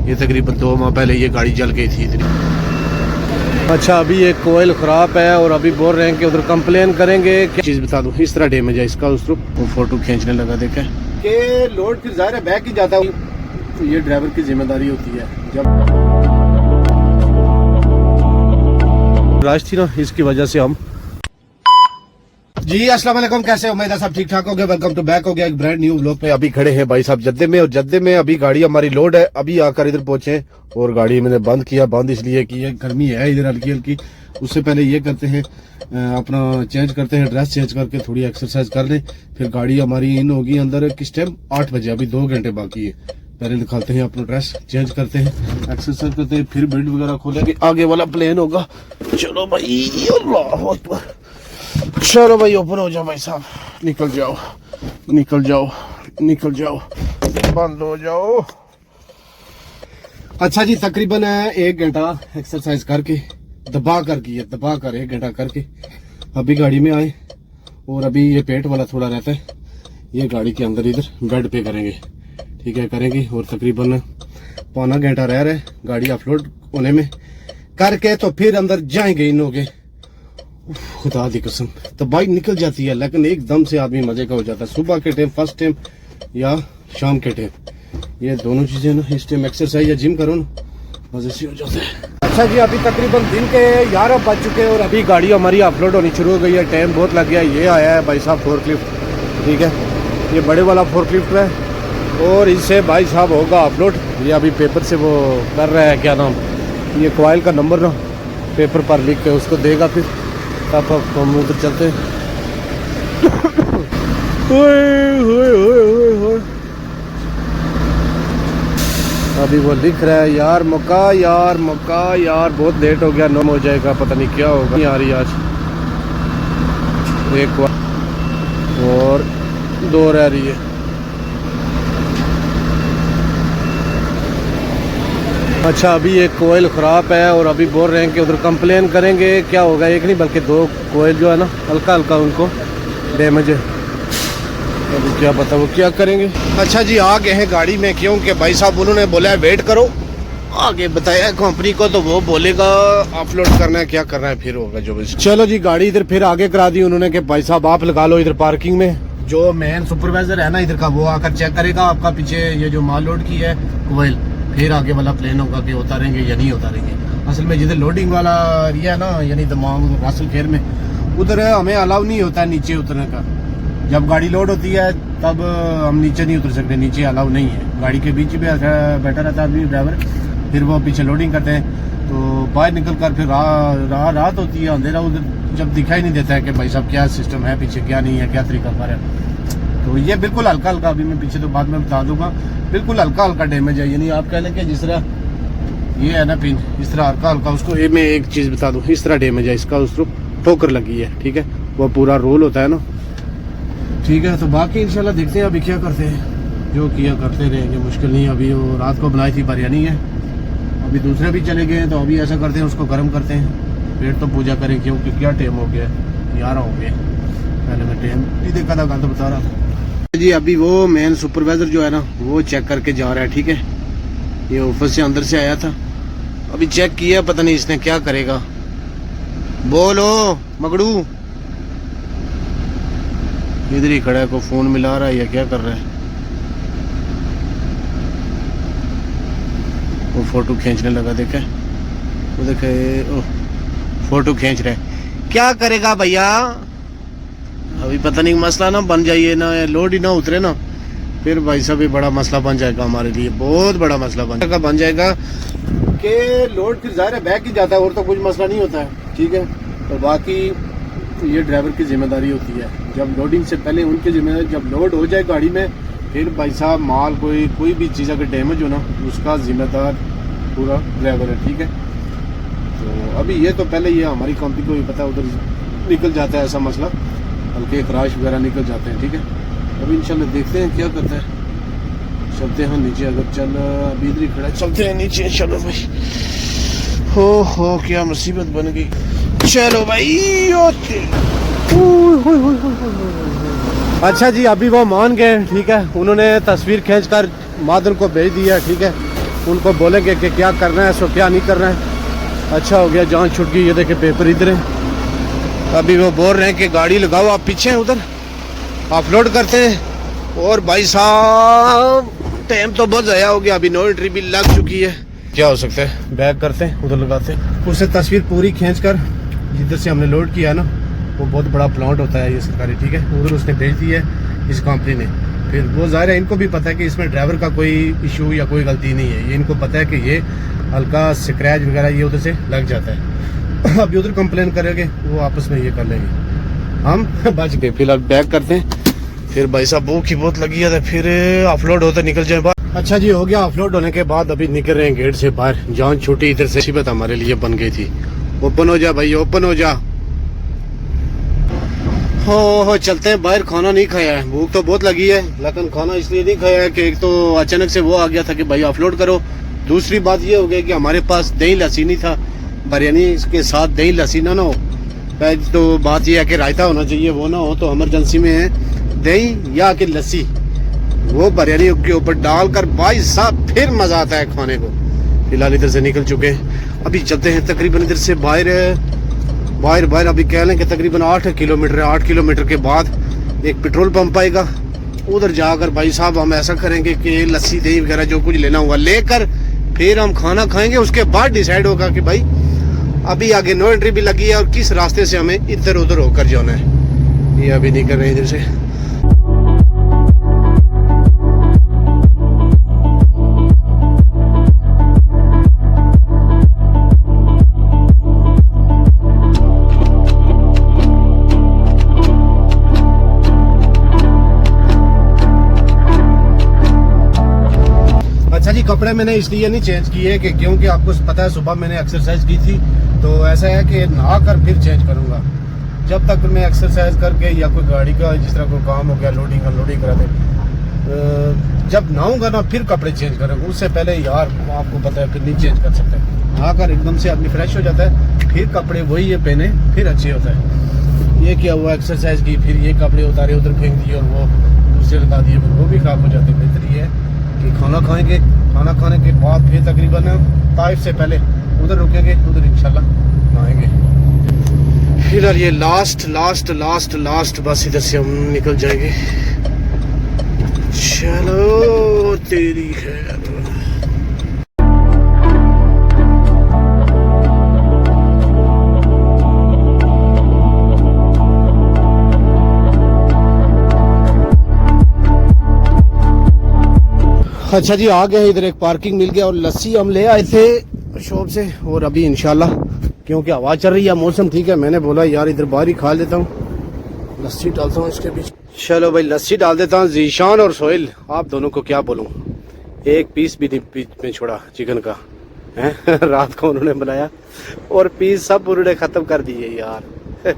ये तकरीबन 2 माह पहले ये गाड़ी जल गई थी इधर। अच्छा अभी ये कोयल ख़राब है और अभी बोल रहे हैं कि उधर कंप्लेन करेंगे। क्या चीज़ बता दूँ, इस तरह डैमेज है इसका। उस वो फ़ोटो खींचने लगा, देखे कि लोड फिर ज़ाहिर है बैक ही जाता है, तो ये ड्राइवर की जिम्मेदारी होती है। जब राश थी ना, इसकी वजह से हम जी अस्सलाम वालेकुम, कैसे उम्मीद है सब ठीक ठाक हो गए। वेलकम टू बैक हो गया एक ब्रांड न्यू व्लॉग में। अभी खड़े हैं भाई साहब जद्दे में, और जद्दे में अभी गाड़ी हमारी लोड है। अभी आकर इधर पहुंचे और गाड़ी मैंने बंद किया। बंद इसलिए कि ये गर्मी है इधर हल्की हल्की। उससे पहले ये करते हैं अपना चेंज करते हैं, ड्रेस चेंज करके थोड़ी एक्सरसाइज कर लें, फिर गाड़ी हमारी इन होगी अंदर। किस टाइम 8 बजे, अभी 2 घंटे बाकी है। पहले निकालते हैं अपना ड्रेस, चेंज करते हैं, एक्सरसाइज करते हैं, फिर बेल्ट वगैरह खोलेंगे। आगे वाला प्लेन होगा। चलो भाई, अल्लाह अकबर। चलो भाई ओपन हो जाओ भाई साहब, निकल जाओ निकल जाओ निकल जाओ, बंद हो जाओ। अच्छा जी, तकरीबन 1 घंटा एक्सरसाइज करके दबा कर की है, दबा कर 1 घंटा करके अभी गाड़ी में आए। और अभी ये पेट वाला थोड़ा रहता है, ये गाड़ी के अंदर इधर बेड पे करेंगे, ठीक है करेंगे। और तकरीबन पौना घंटा रह रहा है गाड़ी अपलोड होने में, करके तो फिर अंदर जाएंगे इन लोग। खुदा दी कसम तो बाइक निकल जाती है, लेकिन एकदम से आदमी मजे का हो जाता है। सुबह के टाइम फर्स्ट टाइम या शाम के टाइम, ये दोनों चीजें ना, इस टाइम एक्सरसाइज या जिम करो ना, मजे से हो जाता है। अच्छा जी, अभी तकरीबन दिन के 11 बज चुके हैं और अभी गाड़ी हमारी अपलोड होनी शुरू हो गई है। टाइम बहुत लग गया। ये आया है भाई साहब फोर्कलिफ्ट, ठीक है, ये बड़े वाला फोर्कलिफ्ट है और इससे भाई साहब होगा अपलोड। ये अभी पेपर से वो कर रहा है, क्या नाम, ये कॉइल का नंबर ना पेपर पर लिख के उसको देगा, फिर तब हम उधर चलते हैं। अभी वो लिख रहा है यार मौका, यार मौका, यार बहुत लेट हो गया, 9 हो जाएगा, पता नहीं क्या होगा। नहीं आ रही आज, एक और 2 रह रही है। अच्छा अभी एक कोयल ख़राब है और अभी बोल रहे हैं कि उधर कंप्लेन करेंगे। क्या होगा, एक नहीं बल्कि 2 कोयल जो है ना, हल्का हल्का उनको डैमेज है। अभी क्या पता वो क्या करेंगे। अच्छा जी, आ गए हैं गाड़ी में, क्योंकि भाई साहब उन्होंने बोला है वेट करो। आगे बताया कंपनी को तो वो बोलेगा अपलोड करना है, क्या करना है, फिर होगा जो भी। चलो जी, गाड़ी इधर फिर आगे करा दी उन्होंने कि भाई साहब आप लगा लो इधर पार्किंग में। जो मेन सुपरवाइजर है ना इधर का, वो आकर चेक करेगा आपका पीछे ये जो माल लोड की है कोयल, फिर आगे वाला प्लेन होगा कि उतारेंगे या नहीं उतारेंगे। असल में जिधर लोडिंग वाला एरिया है ना, यानी दमाम रासल खेर में, उधर हमें अलाउ नहीं होता है नीचे उतरने का। जब गाड़ी लोड होती है तब हम नीचे नहीं उतर सकते, नीचे अलाउ नहीं है। गाड़ी के बीच में बैठा रहता है आदमी ड्राइवर, फिर वो पीछे लोडिंग करते हैं, तो बाहर निकल कर फिर रात होती है, अंधेरा, उधर जब दिखाई नहीं देता है कि भाई साहब क्या सिस्टम है पीछे, क्या नहीं है, क्या तरीका कार है। तो ये बिल्कुल हल्का हल्का, अभी मैं पीछे तो बाद में बता दूंगा, बिल्कुल हल्का हल्का डैमेज है। यानी आप कह लें कि जिस तरह ये है ना पिन, इस तरह हल्का हल्का उसको। ये मैं एक चीज़ बता दूं, इस तरह डैमेज है इसका, उसको ठोकर लगी है, ठीक है, वो पूरा रोल होता है ना, ठीक है। तो बाकी इंशाल्लाह देखते हैं अभी क्या करते हैं, जो किया करते रहेंगे, मुश्किल नहीं। अभी वो रात को बनाई थी बिरयानी है, अभी दूसरे भी चले गए हैं, तो अभी ऐसा करते हैं उसको गर्म करते हैं, पेट तो पूजा करें, क्योंकि क्या टाइम हो गया, 11 हो गए। पहले मैं टाइम भी देखा था, तो बता रहा था जी। अभी वो मेन सुपरवाइजर जो है ना, वो चेक करके जा रहा है, ठीक है। ये ऑफिस से अंदर से आया था, अभी चेक किया, पता नहीं इसने क्या करेगा। बोलो मगड़ू, इधर ही खड़ा है, को फोन मिला रहा है या क्या कर रहा है। वो फोटो खींचने लगा, देखे वो, देखे फोटो खींच रहा है। क्या करेगा भैया, अभी पता नहीं मसला ना बन जाइए ना, लोड ही ना उतरे ना, फिर भाई साहब भी बड़ा मसला बन जाएगा हमारे लिए, बहुत बड़ा मसला बन जाएगा कि लोड फिर ज़ाहिर है बैक ही जाता है, और तो कुछ मसला नहीं होता है, ठीक है। तो बाकी ये ड्राइवर की जिम्मेदारी होती है, जब लोडिंग से पहले उनकी जिम्मेदारी, जब लोड हो जाए गाड़ी में, फिर भाई साहब माल कोई भी चीज़ अगर डैमेज हो ना, उसका जिम्मेदार पूरा ड्राइवर है, ठीक है। तो अभी ये तो पहले ये हमारी कंपनी को ही पता है, उधर निकल जाता है ऐसा मसला, हल्के क्रैश वगैरह निकल जाते हैं, ठीक है। अभी इंशाल्लाह देखते हैं क्या करता है। चलते हैं नीचे, अगर चल अभी इधर ही खड़ा, चलते हैं नीचे इंशाल्लाह भाई। हो क्या मुसीबत बन गई। चलो भाई, अच्छा जी, अभी वो मान गए, ठीक है। उन्होंने तस्वीर खींचकर मादन को भेज दिया, ठीक है। उनको बोलेंगे कि क्या करना है, सो क्या नहीं करना है। अच्छा हो गया जान छुट गई। ये देखे पेपर इधर है। अभी वो बोल रहे हैं कि गाड़ी लगाओ आप पीछे हैं, उधर ऑफलोड करते हैं। और भाई साहब टाइम तो बहुत ज़्यादा हो गया, अभी नो एंट्री भी लग चुकी है। क्या हो सकता है, बैक करते हैं उधर लगाते हैं। उससे तस्वीर पूरी खींच कर जिधर से हमने लोड किया ना, वो बहुत बड़ा प्लांट होता है ये सरकारी, ठीक है, उधर उसने भेज दी है इस कंपनी ने। फिर वो ज़ाहिर है इनको भी पता है कि इसमें ड्राइवर का कोई इशू या कोई गलती नहीं है, ये इनको पता है कि ये हल्का स्क्रैच वगैरह ये उधर से लग जाता है। अभी उधर कंप्लेन करेंगे, वो आपस में ये कर लेंगे, हम बच गए। फिलहाल बैक करते हैं, फिर भाई साहब भूख की बहुत लगी है तो फिर ऑफलोड होता निकल जाए बाहर। अच्छा जी हो गया ऑफलोड होने के बाद अभी निकल रहे हैं गेट से बाहर। जान छूटी इधर से, मुसीबत हमारे लिए बन गई थी। ओपन हो जा भाई, ओपन हो जा। हो चलते हैं बाहर। खाना नहीं खाया है, भूख तो बहुत लगी है, लेकिन खाना इसलिए नहीं खाया है कि एक तो अचानक से वो आ गया था कि भाई ऑफलोड करो। दूसरी बात ये हो गई कि हमारे पास दही लस्सी नहीं था, बिरयानी के साथ दही लस्सी ना हो। पहली तो बात ये है कि रायता होना चाहिए, वो ना हो तो इमरजेंसी में है दही या कि लस्सी, वो बिरयानी के ऊपर डालकर भाई साहब फिर मजा आता है खाने को। फिलहाल इधर से निकल चुके हैं, अभी चलते हैं तकरीबन इधर से बाहर अभी कह लें कि तकरीबन 8 किलोमीटर है। 8 किलोमीटर के बाद एक पेट्रोल पंप आएगा, उधर जाकर भाई साहब हम ऐसा करेंगे कि लस्सी दही वगैरह जो कुछ लेना हुआ लेकर फिर हम खाना खाएंगे। उसके बाद डिसाइड होगा कि भाई अभी आगे नो एंट्री भी लगी है और किस रास्ते से हमें इधर उधर होकर जाना है। ये अभी निकल रहे हैं इधर से। अच्छा जी कपड़े मैंने इसलिए नहीं चेंज किए कि क्योंकि आपको पता है सुबह मैंने एक्सरसाइज की थी, तो ऐसा है कि नहा कर फिर चेंज करूंगा। जब तक मैं एक्सरसाइज करके या कोई गाड़ी का जिस तरह कोई काम हो गया लोडिंग अनलोडिंग करा दे, जब नहाऊंगा ना फिर कपड़े चेंज करूंगा। उससे पहले यार आपको पता है फिर नहीं चेंज कर सकते। नहाकर एकदम से आदमी फ्रेश हो जाता है, फिर कपड़े वही ये पहने फिर अच्छे होता है। ये क्या हुआ, एक्सरसाइज की फिर ये कपड़े उतारे उधर फेंक दिए और वो दूसरे लगा दिए, फिर वो भी खराब हो जाते। बेहतर ये है कि खाना खाएंगे, खाना खाने के बाद फिर तकरीबन ताइफ से पहले उधर रुकेंगे, उधर इंशाल्लाह नहाएंगे। फिलहाल ये लास्ट बस इधर से हम निकल जाएंगे। चलो तेरी खैर। अच्छा जी आ गए, इधर एक पार्किंग मिल गया और लस्सी हम ले आए थे शॉप से। और अभी इंशाल्लाह क्योंकि हवा चल रही है, मौसम ठीक है, मैंने बोला यार इधर बाहर ही खा लेता हूँ, लस्सी डालता हूँ इसके बीच। चलो भाई लस्सी डाल देता हूँ। जीशान और सोहेल आप दोनों को क्या बोलूँ, एक पीस भी नहीं बीच में छोड़ा चिकन का है। रात को उन्होंने बनाया और पीस सब उन्होंने खत्म कर दिए यार।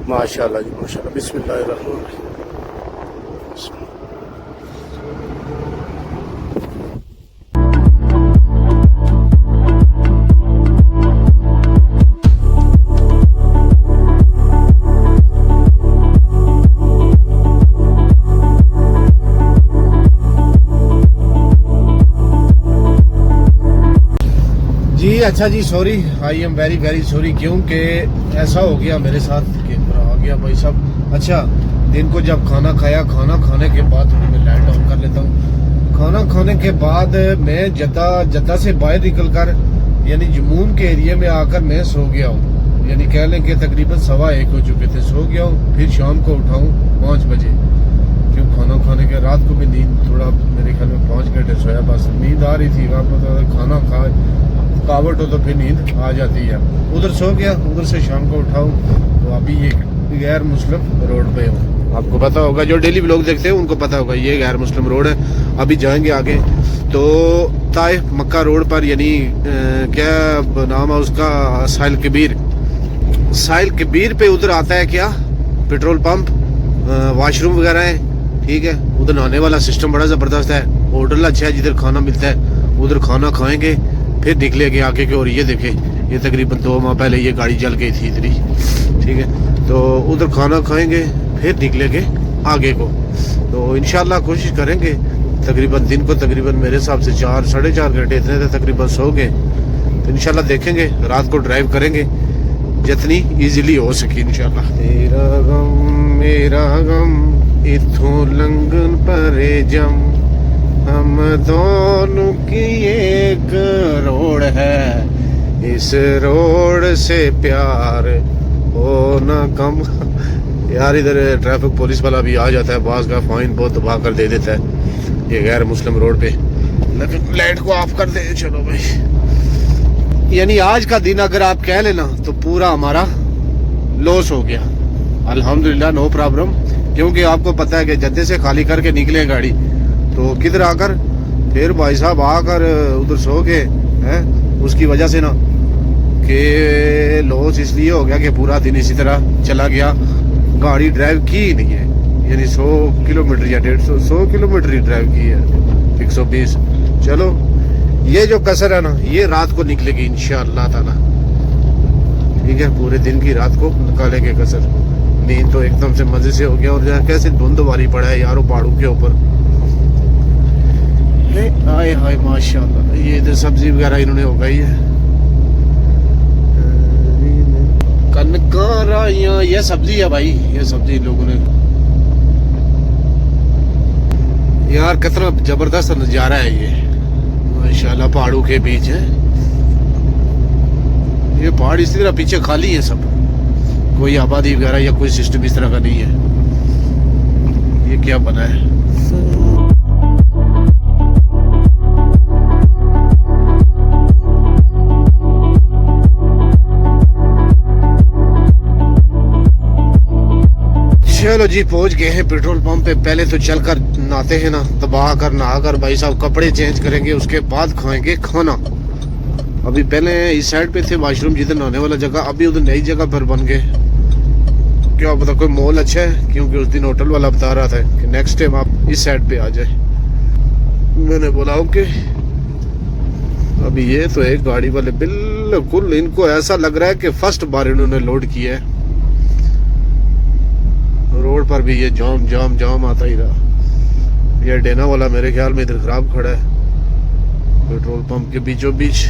माशाल्लाह जी माशाल्लाह। बिस्मिल्लाहिर्रहमानिर्रहीम। जी अच्छा जी sorry, I am very sorry, क्योंकि ऐसा हो गया मेरे साथ कि आ गया भाई साहब। अच्छा दिन को जब खाना खाया, खाना खाने के बाद मैं लाइट ऑन कर लेता हूँ। खाना खाने के बाद मैं जद्दा से बाहर निकल कर यानी जम्मू के एरिया में आकर मैं सो गया हूँ। यानी कह लें कि तकरीबन 1:15 हो चुके थे, सो गया हूँ। फिर शाम को उठाऊँ 5 बजे, क्यों खाना खाने के रात को भी नींद थोड़ा मेरे ख्याल में 5 घंटे सोया, बस नींद आ रही थी। खाना खा थकावट हो तो फिर नींद आ जाती है। उधर सो गया, उधर से शाम को उठाऊं तो अभी ये गैर मुस्लिम रोड पे हूँ। आपको पता होगा, जो डेली व्लॉग देखते हैं उनको पता होगा ये गैर मुस्लिम रोड है। अभी जाएंगे आगे तो ताइफ मक्का रोड पर, यानी क्या नाम है उसका, साहिल कबीर पे उधर आता है क्या पेट्रोल पंप, वॉशरूम वगैरह है, ठीक है। उधर नहाने वाला सिस्टम बड़ा ज़बरदस्त है, होटल अच्छा है जिधर खाना मिलता है, उधर खाना खाएंगे फिर निकलेंगे आगे के। और ये देखे ये तकरीबन 2 माह पहले ये गाड़ी जल गई थी इधर ही, ठीक है। तो उधर खाना खाएंगे फिर निकलेंगे आगे को। तो इंशाल्लाह कोशिश करेंगे तकरीबन दिन को तकरीबन मेरे हिसाब से 4-4.5 घंटे इतने थे तकरीबन सो गए। तो इंशाल्लाह देखेंगे रात को ड्राइव करेंगे जितनी इजीली हो सके इंशाल्लाह। तेरा गम इथों लंघन परे जम, हम दोनों की एक रोड है, इस रोड से प्यार हो ना कम। यार इधर ट्रैफिक पुलिस वाला भी आ जाता है, बास का फाइन बहुत दबा कर दे देता है ये गैर मुस्लिम रोड पे, लेकिन लाइट को ऑफ कर दे। चलो भाई, यानी आज का दिन अगर आप कह लेना तो पूरा हमारा लॉस हो गया। अल्हम्दुलिल्लाह नो प्रॉब्लम, क्योंकि आपको पता है कि जद्दे से खाली करके निकले गाड़ी तो किधर आकर फिर भाई साहब आकर उधर सो के हैं, उसकी वजह से ना कि लॉस इसलिए हो गया कि पूरा दिन इसी तरह चला गया, गाड़ी ड्राइव की ही नहीं है। यानी 100 किलोमीटर या 150 किलोमीटर ही ड्राइव की है, 120। चलो ये जो कसर है ना ये रात को निकलेगी इंशाअल्लाह ताला, ठीक है। पूरे दिन की रात को निकालेंगे कसर। नींद तो एकदम से मजे से हो गया, और जहाँ कैसे धुंध वाली पड़ा है यारों पहाड़ों के ऊपर। हाय हाय माशाल्लाह, ये इधर सब्जी वगैरह इन्होंने उगाई है, कनकाराइयाँ, ये सब्जी है भाई, ये सब्जी लोगों ने। यार कितना जबरदस्त नजारा है ये माशाल्लाह, पहाड़ों के बीच है ये पहाड़, इसी तरह पीछे खाली है सब, कोई आबादी वगैरह या कोई सिस्टम इस तरह का नहीं है। ये क्या बना है? चलो जी पहुंच गए हैं पेट्रोल पंप पे। पहले तो चलकर नहाते हैं ना, तबाह कर नहा कर भाई साहब कपड़े चेंज करेंगे, उसके बाद खाएंगे खाना। अभी पहले इस साइड पे थे वाशरूम जिधर नहाने वाला जगह, अभी उधर नई जगह पर बन गए। क्या पता कोई मॉल अच्छा है, क्योंकि उस दिन होटल वाला बता रहा था कि नेक्स्ट टाइम आप इस साइड पे आ जाए। मैंने बोला ओके। अभी ये तो एक गाड़ी वाले बिल्कुल, इनको ऐसा लग रहा है कि फर्स्ट बार इन्होंने लोड किया है। रोड पर भी ये जाम जाम जाम आता ही रहा। ये डेना वाला मेरे ख्याल में इधर खराब खड़ा है पेट्रोल पंप के बीचों बीच।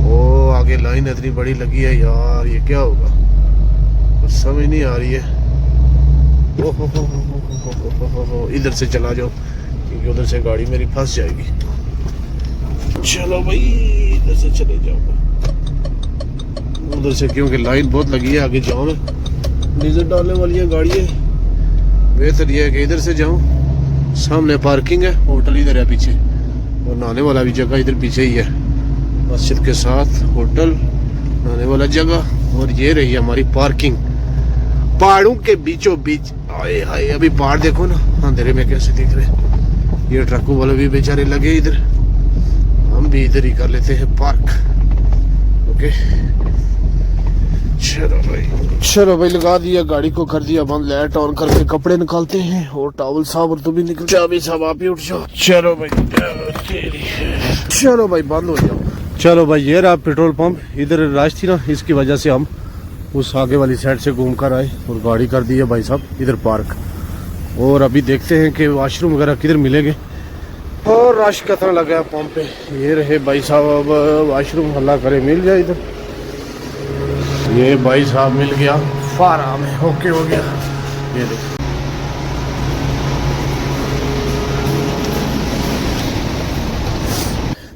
ओ आगे लाइन इतनी बड़ी लगी है यार, ये क्या होगा कुछ समझ नहीं आ रही है। ओ इधर से चला जाओ, क्योंकि उधर से गाड़ी मेरी फंस जाएगी। चलो भाई इधर से चले जाओ, उधर से, क्योंकि लाइन बहुत लगी है, आगे जाओ मैं डीजल डालने वाली है गाड़ी है। बेहतर यह है कि इधर से जाऊं, सामने पार्किंग है, होटल इधर है पीछे, और नहाने वाला भी जगह इधर पीछे ही है, मस्जिद के साथ होटल, नहाने वाला जगह, और ये रही हमारी पार्किंग पहाड़ों के बीचों बीच। आए हाय, अभी पहाड़ देखो ना अंधेरे में कैसे दिख रहे। ये ट्रकों वाले भी बेचारे लगे इधर, हम भी इधर ही कर लेते हैं पार्क। ओके चलो भाई लगा दिया गाड़ी को, कर दिया बंद, लाइट ऑन करके कपड़े निकालते हैं, और टॉवल साहब और तुम भी निकल, चाबी साहब आप ही उठ जाओ। चलो भाई चलो भाई बंद हो जाओ। चलो भाई ये रहा पेट्रोल पंप, इधर राश थी ना, इसकी वजह से हम उस आगे वाली साइड से घूम कर आए और गाड़ी कर दी है भाई साहब इधर पार्क। और अभी देखते हैं कि वॉशरूम वगैरह किधर मिलेंगे, और रश कितना लगा है पंप पे। ये रहे भाई साहब वॉशरूम, अल्लाह करे मिल जाए इधर। ये भाई साहब मिल गया, फारा में ओके हो गया। ये देखो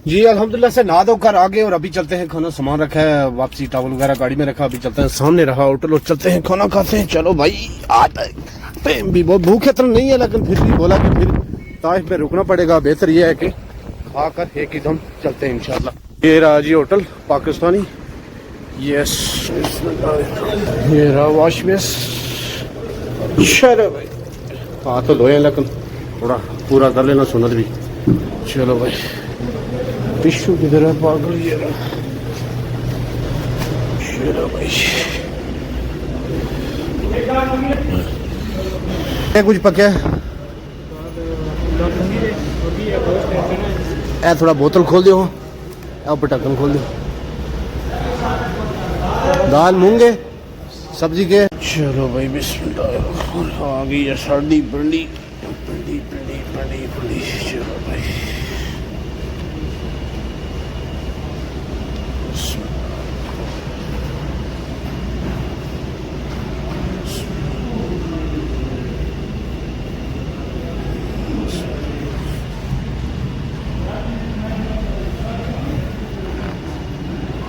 जी अल्हम्दुलिल्लाह से नहा धोकर आ गए, और अभी चलते हैं खाना, सामान रखा है वापसी, टावल वगैरह गाड़ी में रखा, अभी चलते हैं, सामने रहा होटल, और चलते हैं खाना खाते हैं। चलो भाई आज भी बहुत भूख इतना नहीं है, लेकिन फिर भी बोला कि फिर ताइफ पे रुकना पड़ेगा, बेहतर ये है कि खाकर एक ही दम चलते हैं इंशाल्लाह। ये रहा जी होटल पाकिस्तानी, यस ये रहा वॉश बेस। चलो भाई हाथ तो धोए, लेकिन थोड़ा पूरा कर लेना सुन्नत भी। चलो भाई टिश्यू किधर है पागल, ये रहा। चलो भाई कुछ पका है, थोड़ा बोतल खोल दो, अब ढक्कन खोल दो। दाल मूंगे सब्जी के। चलो भाई बिस्मिल्लाह, आ गई है सर्दी बंडी बंडी बंडी। चलो भाई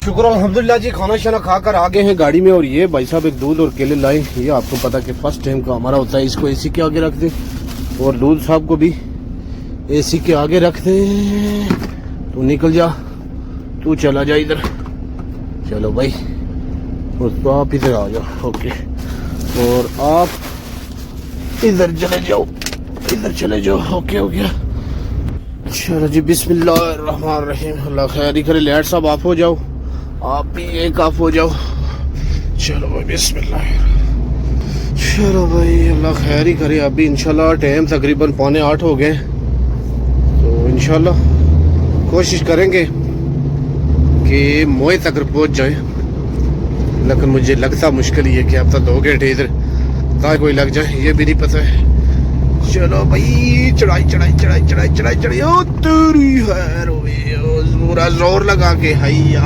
शुक्र अल्हम्दुलिल्लाह जी, खाना शाना खाकर आ गए हैं गाड़ी में। और ये भाई साहब एक दूध और केले लाए। ये आपको पता कि फर्स्ट टाइम का हमारा होता है। इसको एसी के आगे रख दे और दूध साहब को भी एसी के आगे रख दे। तू निकल जा, तू चला जा इधर। चलो भाई, और तो आप इधर आ जाओ। ओके, और आप इधर चले जाओ, इधर चले जाओ। ओके हो गया। चलो जी, बिस्मिल्लाहिर्रहमानिर्रहीम। अल्लाह खैर करे। लाइट साहब ऑफ हो जाओ, आप भी एक ऑफ हो जाओ। चलो भाई बिस्मिल्लाह। चलो भाई अल्लाह खैर ही करे। अभी इंशाल्लाह टाइम तकरीबन 7:45 हो गए, तो इंशाल्लाह कोशिश करेंगे कि मोए तक पहुंच जाए। लेकिन मुझे लगता मुश्किल ही है कि अब तक 2 घंटे इधर कहाँ कोई लग जाए, ये भी नहीं पता है। चलो भाई, चढ़ाई चढ़ाई चढ़ाई चढ़ाई चढ़ाई चढ़ाई। ओ तेरी खैर, पूरा जोर लगा के हैया।